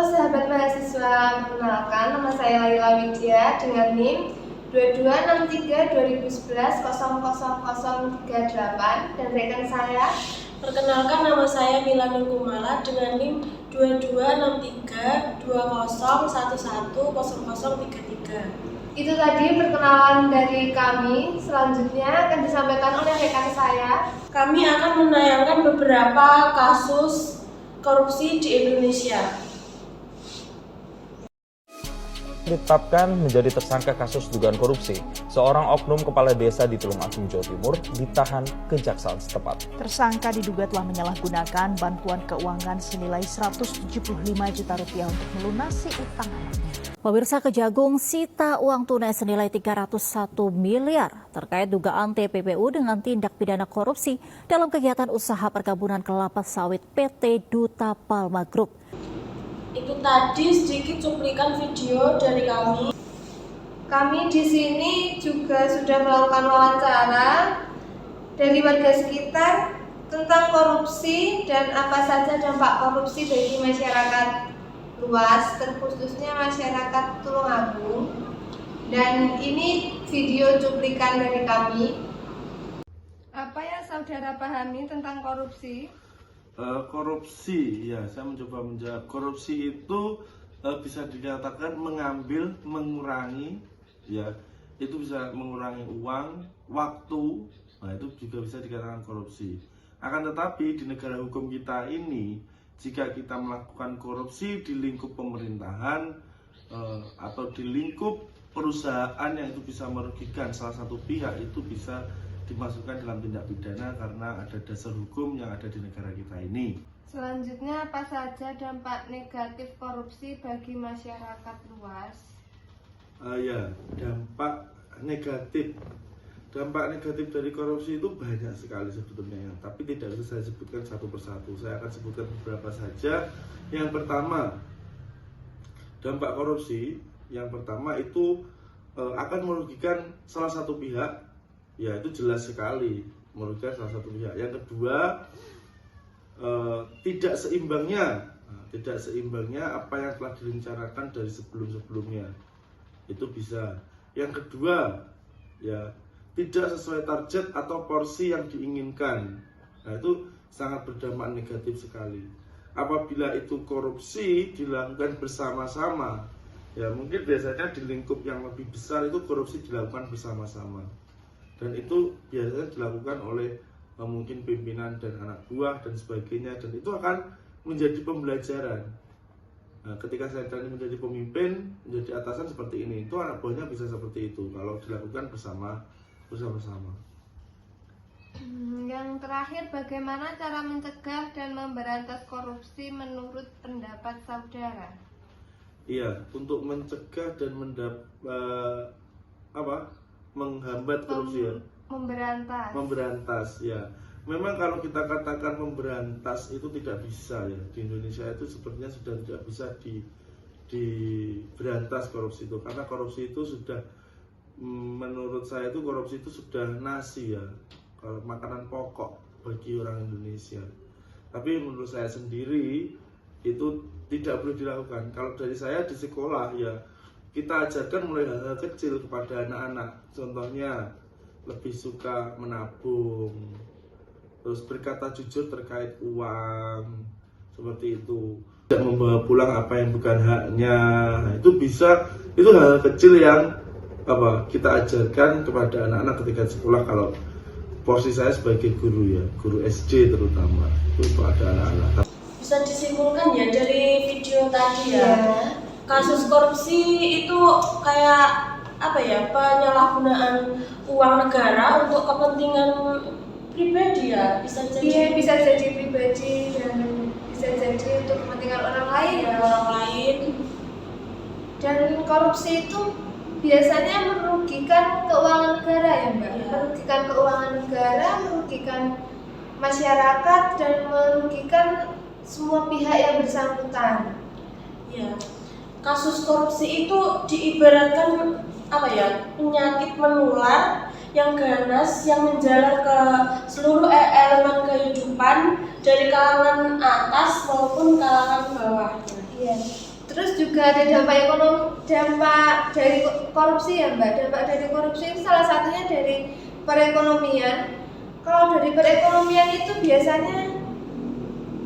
sahabat mahasiswa, perkenalkan nama saya Laila Widya dengan NIM 226320110038 dan rekan saya. Perkenalkan nama saya Mila Nurkumala dengan NIM 226320110033. Itu tadi perkenalan dari kami. Selanjutnya akan disampaikan oleh rekan saya. Kami akan menayangkan beberapa kasus korupsi di Indonesia. Ditetapkan menjadi tersangka kasus dugaan korupsi, seorang oknum kepala desa di Tulungagung, Jawa Timur ditahan kejaksaan setempat. Tersangka diduga telah menyalahgunakan bantuan keuangan senilai 175 juta rupiah untuk melunasi utang anaknya. Pemirsa, Kejagung sita uang tunai senilai 301 miliar terkait dugaan TPPU dengan tindak pidana korupsi dalam kegiatan usaha perkebunan kelapa sawit PT Duta Palma Group. Itu tadi sedikit cuplikan video dari kami. Kami di sini juga sudah melakukan wawancara dari warga sekitar tentang korupsi dan apa saja dampak korupsi bagi masyarakat luas, terkhususnya masyarakat Tulungagung. Dan ini video cuplikan dari kami. Apa yang saudara pahami tentang korupsi? Korupsi, ya saya mencoba menjawab. Korupsi itu bisa dikatakan mengambil, mengurangi, ya itu bisa mengurangi uang, waktu, nah itu juga bisa dikatakan korupsi. Akan tetapi di negara hukum kita ini, jika kita melakukan korupsi di lingkup pemerintahan atau di lingkup perusahaan yang itu bisa merugikan salah satu pihak, itu bisa dimasukkan dalam tindak pidana karena ada dasar hukum yang ada di negara kita ini. Selanjutnya, apa saja dampak negatif korupsi bagi masyarakat luas? Ya, dampak negatif dari korupsi itu banyak sekali sebetulnya, tapi tidak bisa saya sebutkan satu persatu. Saya akan sebutkan beberapa saja. Yang pertama, dampak korupsi yang pertama itu akan merugikan salah satu pihak. Ya, itu jelas sekali merugikan salah satu pihak. Yang kedua, tidak seimbangnya apa yang telah direncanakan dari sebelum-sebelumnya. Itu bisa. Yang kedua, ya tidak sesuai target atau porsi yang diinginkan. Nah, itu sangat berdampak negatif sekali. Apabila itu korupsi dilakukan bersama-sama, ya mungkin biasanya di lingkup yang lebih besar itu korupsi dilakukan bersama-sama. Dan itu biasanya dilakukan oleh mungkin pimpinan dan anak buah dan sebagainya, dan itu akan menjadi pembelajaran. Nah, ketika saya tadi menjadi pemimpin, menjadi atasan seperti ini, itu anak buahnya bisa seperti itu kalau dilakukan bersama-sama. Yang terakhir, bagaimana cara mencegah dan memberantas korupsi menurut pendapat saudara? Iya, untuk mencegah dan menghambat korupsi, ya. Memberantas, ya. Memang kalau kita katakan memberantas itu tidak bisa, ya. Di Indonesia itu sepertinya sudah tidak bisa diberantas korupsi itu, karena korupsi itu sudah, menurut saya itu korupsi itu sudah nasi, ya, kalau makanan pokok bagi orang Indonesia. Tapi menurut saya sendiri itu tidak boleh dilakukan. Kalau dari saya di sekolah, ya kita ajarkan mulai hal-hal kecil kepada anak-anak. Contohnya lebih suka menabung, terus berkata jujur terkait uang, seperti itu. Tidak membawa pulang apa yang bukan haknya. Nah, itu hal-hal kecil yang kita ajarkan kepada anak-anak ketika sekolah. Kalau porsi saya sebagai guru, ya guru SD terutama, itu ada anak-anak. Bisa disimpulkan ya dari video tadi ya. Kasus korupsi itu kayak penyalahgunaan uang negara untuk kepentingan pribadi, ya, bisa jadi. Iya, bisa jadi pribadi dan bisa jadi untuk kepentingan orang lain. Dan korupsi itu biasanya merugikan keuangan negara, ya Mbak. Ya. Merugikan keuangan negara, merugikan masyarakat, dan merugikan semua pihak yang bersangkutan. Ya. Kasus korupsi itu diibaratkan penyakit menular yang ganas yang menjalar ke seluruh elemen kehidupan dari kalangan atas maupun kalangan bawah. Iya. Terus juga ada dampak dari korupsi ya Mbak. Dampak dari korupsi itu salah satunya dari perekonomian. Kalau dari perekonomian itu biasanya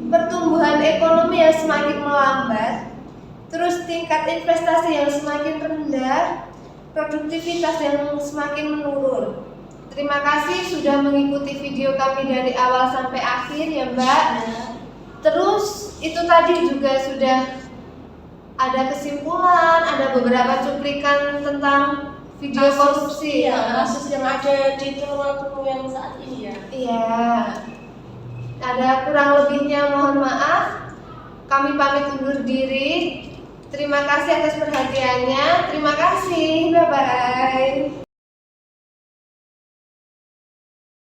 pertumbuhan ekonomi yang semakin melambat, terus tingkat investasi yang semakin rendah, produktivitas yang semakin menurun. Terima kasih sudah mengikuti video kami dari awal sampai akhir ya Mbak. Terus itu tadi juga sudah ada kesimpulan, ada beberapa cuplikan tentang video korupsi. Ya, kasus yang ada di Tulungagung yang saat ini ya. Iya. Ada kurang lebihnya mohon maaf. Kami pamit undur diri. Terima kasih atas perhatiannya. Terima kasih. Bye bye.